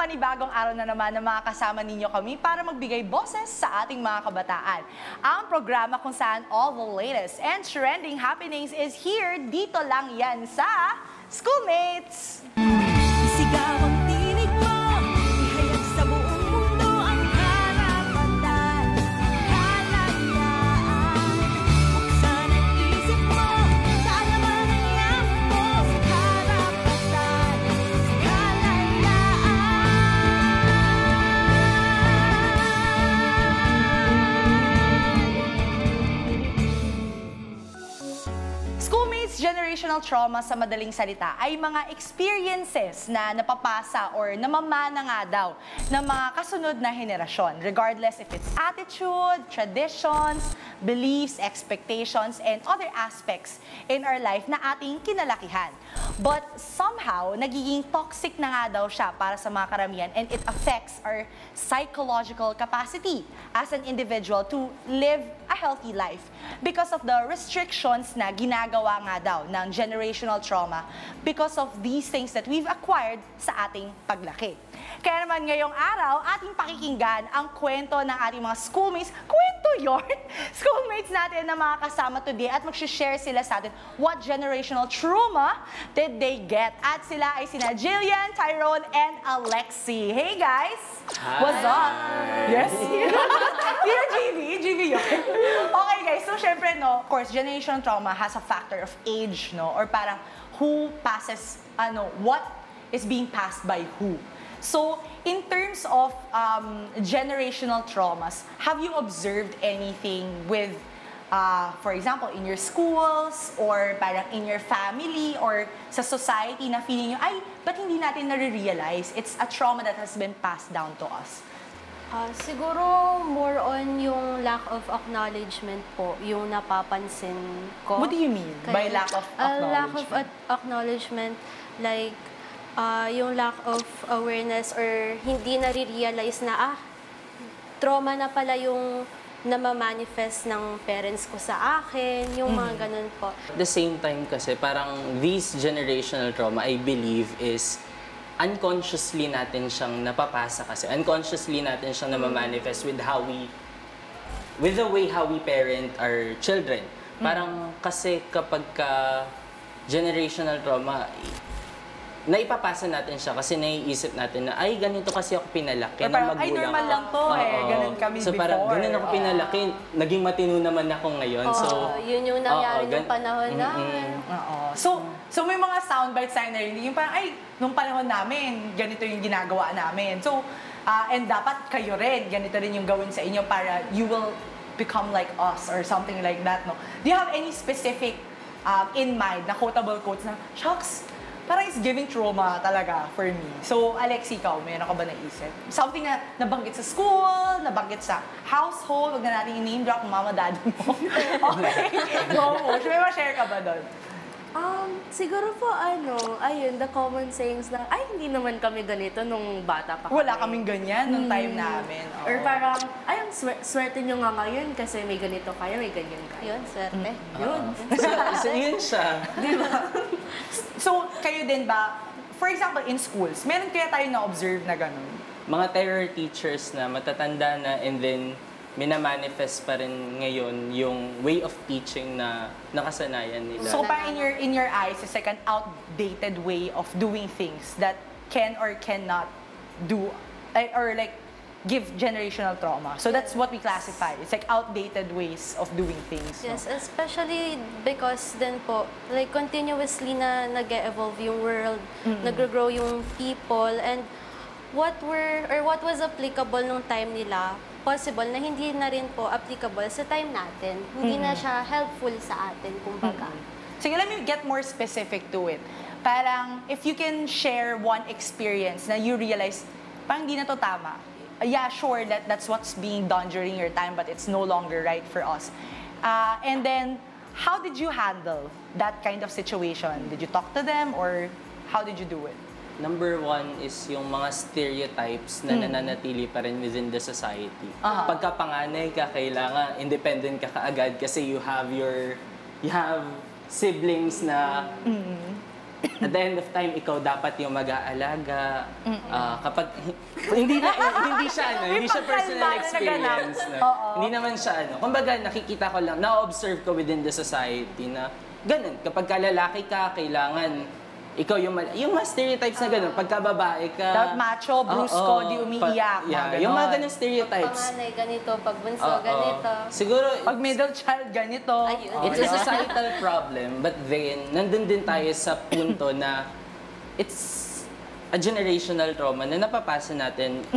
panibagong araw na naman na makakasama ninyo kami para magbigay boses sa ating mga kabataan. Ang programa kung saan all the latest and trending happenings is here, dito lang yan sa Schoolmates! Sigaw ang tinig mo, ihayag sa buong mundo ang karapatan, kalayaan. Buksan ang isip mo, kaalaman ang yaman mo, sa karapatan, sa kalayaan. Schoolmates generational trauma sa madaling salita ay mga experiences na napapasa or namamana nga daw ng mga kasunod na henerasyon, regardless if it's attitude, traditions, beliefs, expectations, and other aspects in our life na ating kinalakihan. But somehow, nagiging toxic na nga daw siya para sa mga karamihan, and it affects our psychological capacity as an individual to live a healthy life because of the restrictions na ginagawa nga daw ng generational trauma because of these things that we've acquired sa ating paglaki. Kaya naman ngayong araw, ating pakikinggan ang kwento ng ating mga schoolmates. Kwento yun! Schoolmates natin na mga kasama today at mag-share sila sa atin what generational trauma did they get. At sila ay sina Jillian, Tyrone, and Alexi. Hey guys! Hi. What's up? Yes? You're GV yun. Okay guys, so syempre no, of course, generational trauma has a factor of age, no? Or parang who passes, what is being passed by who. So, in terms of generational traumas, have you observed anything with, for example, in your schools or parang in your family or sa society na feeling nyo, ay, ba't hindi natin nare-realize it's a trauma that has been passed down to us? Siguro more on yung lack of acknowledgement po, yung napapansin ko. What do you mean by lack of acknowledgement? Lack of acknowledgement, like, yung lack of awareness or hindi nare-realize na, trauma na pala yung namamanifest ng parents ko sa akin, yung mga ganun po. At the same time kasi, parang this generational trauma, I believe, is unconsciously natin siyang napapasa kasi. Unconsciously natin siyang namamanifest with the way how we parent our children. Parang kasi kapag generational trauma, naipapasa natin siya kasi naiisip natin na, ay, ganito kasi ako pinalaki ng magulang. Ay, normal lang to ganun kami so, before. So parang ganun ako pinalaki, naging matino naman ako ngayon. So, yun yung nangyari nung panahon namin. So may mga soundbites tayo narinig, yung parang, ay, nung panahon namin, ganito yung ginagawa namin. So, and dapat kayo rin, ganito rin yung gawin sa inyo para you will become like us or something like that, no? Do you have any specific in mind na quotable quotes na, shucks, parang it's giving trauma talaga for me. So, Alexi, ikaw, mayroon ka ba naisip? Something na nabanggit sa school, nabanggit sa household, wag na natin i-name drop mama, daddy mo. Okay? Go mo. May ma-share ka ba doon? Siguro po, ayun, the common sayings na, ay, hindi naman kami ganito nung bata pa kami. Wala kaming ganyan nung time namin. Or parang, ayun, swerte nyo nga ngayon kasi may ganito kayo, may ganyan kayo. Yun, swerte. Yun. so yun siya. Diba? So, kayo din ba, for example, in schools, meron kaya tayo na-observe na gano'n? Mga terror teachers na matatanda na and then minamanifest pa rin ngayon yung way of teaching na nakasanayan nila. So, parang in your eyes, it's like an outdated way of doing things that can or cannot do, or like, give generational trauma. So that's what we classify. It's like outdated ways of doing things. Yes, no? Especially because then po, like continuously na nag-evolve yung world, nag-grow yung people, and what was applicable nung time nila, possible na hindi na rin po applicable sa time natin. Hindi na siya helpful sa atin, kumbaga. Sige, let me get more specific to it. Parang, if you can share one experience na you realize, parang hindi na to tama. Yeah, sure, that's what's being done during your time, but it's no longer right for us. And then, how did you handle that kind of situation? Did you talk to them, or how did you do it? Number one is yung mga stereotypes na nananatili pa rin within the society. Pagka panganay ka, kailangan independent ka kaagad kasi you have siblings na at the end of time, ikaw dapat yung mag-aalaga. Kapag, hindi siya personal experience. No? Hindi naman siya, kumbaga, nakikita ko lang, na-observe ko within the society na, ganun, kapag lalaki ka, kailangan, ikaw yung mga stereotypes na gano'n, pagka babae ka... Dapat macho, brusco, di umiiyak, yung mga ganun stereotypes. Panganay, ganito. Pag bunso, ganito. Siguro, Pag middle child, ganito. Ayun. it's a societal problem, but then, nandun din tayo sa punto na it's a generational trauma na napapasa natin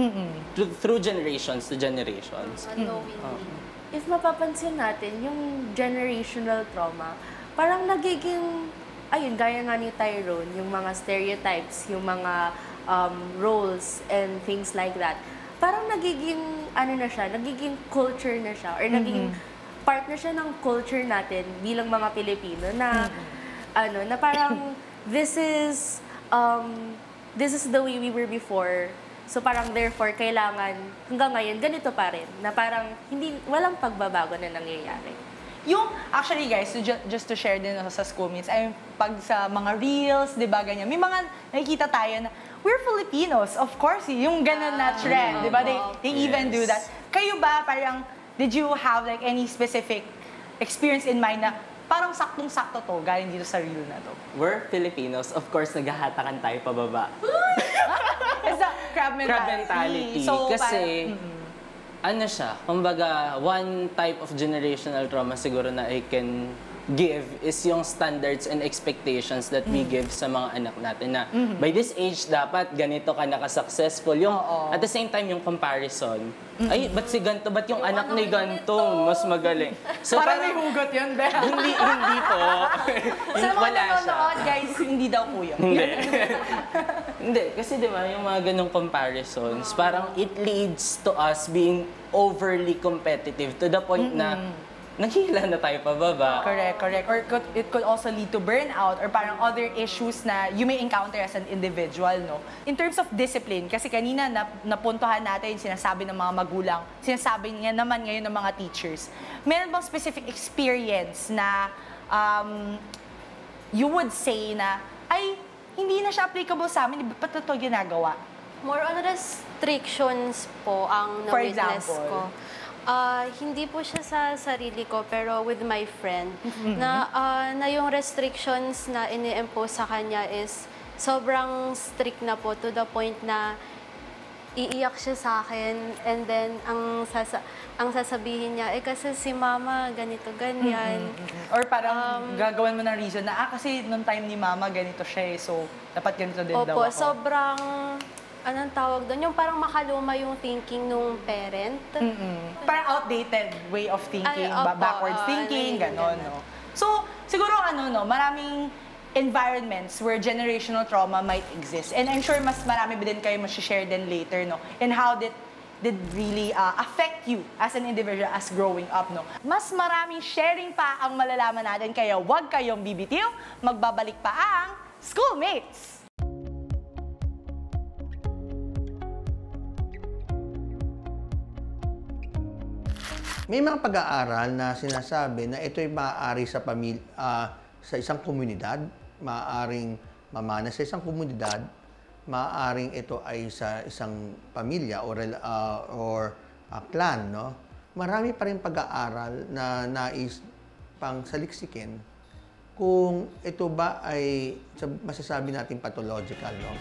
through generations to generations. Unknowingly. If mapapansin natin, yung generational trauma, parang nagiging, ayun, gaya nga ni Tyrone, yung mga stereotypes, yung mga roles and things like that, parang nagiging, nagiging culture na siya, or nagiging part na siya ng culture natin bilang mga Pilipino na, na parang, this is the way we were before. So parang therefore, kailangan, hanggang ngayon, ganito pa rin, na parang walang pagbabago na nangyayari. Yung, actually guys, just to share din sa schoolmates, ay pag sa mga reels, di ba, ganyan, may mga nakikita tayo na, we're Filipinos, of course, yung ganun na trend, di ba? They even do that. Kayo ba, parang, did you have like any specific experience in mind na parang saktong-sakto to, galing dito sa reel na to? We're Filipinos, of course, naghahatakan tayo pababa. It's a crab mentality. Crab mentality. So, kasi, ano siya, kumbaga, one type of generational trauma siguro na I can give is yung standards and expectations that we give sa mga anak natin na by this age, dapat ganito ka nakasuccessful. Yung, at the same time, yung comparison. Ay, ba't si ganito? Ba't yung anak ni ganito? Mas magaling. So, parang may hugot yun, Bea. hindi po. Sa mga Wala siya. nanonood, guys, hindi daw po yun. Hindi. Hindi. Kasi di ba, yung mga ganong comparisons, parang it leads to us being overly competitive to the point na naghihila na tayo pababa. Correct. Or it could also lead to burnout or parang other issues na you may encounter as an individual, no? In terms of discipline, kasi kanina napuntuhan natin yung sinasabi ng mga magulang, sinasabi nga naman ngayon ng mga teachers. Meron bang specific experience na you would say na, ay, hindi na siya applicable sa amin, ba't ito ginagawa? More on restrictions po ang For na-witness example? ko. Hindi po siya sa sarili ko, pero with my friend, na yung restrictions na ini-impose sa kanya is sobrang strict na po to the point na iiyak siya sa akin and then ang sasabihin niya, kasi si mama ganito, ganyan. Or parang gagawin mo ng reason na, kasi nung time ni mama ganito siya so dapat ganito din daw Opo, ako. sobrang, anong tawag doon? Yung parang makaluma yung thinking nung parent. Parang outdated way of thinking, Ay, opo, backwards thinking, gano'n, no? So, siguro maraming environments where generational trauma might exist. And I'm sure mas marami din kayo share din later, no? And how did really affect you as an individual as growing up, no? Mas maraming sharing pa ang malalaman natin, kaya huwag kayong bibitiw. Magbabalik pa ang Schoolmates! May mga pag-aaral na sinasabi na ito'y maaari sa sa isang komunidad, maaaring mamana sa isang komunidad, maaaring ito ay sa isang pamilya or clan, no? Marami pa rin pag-aaral na nais pang saliksikin kung ito ba ay masasabi natin pathological, no?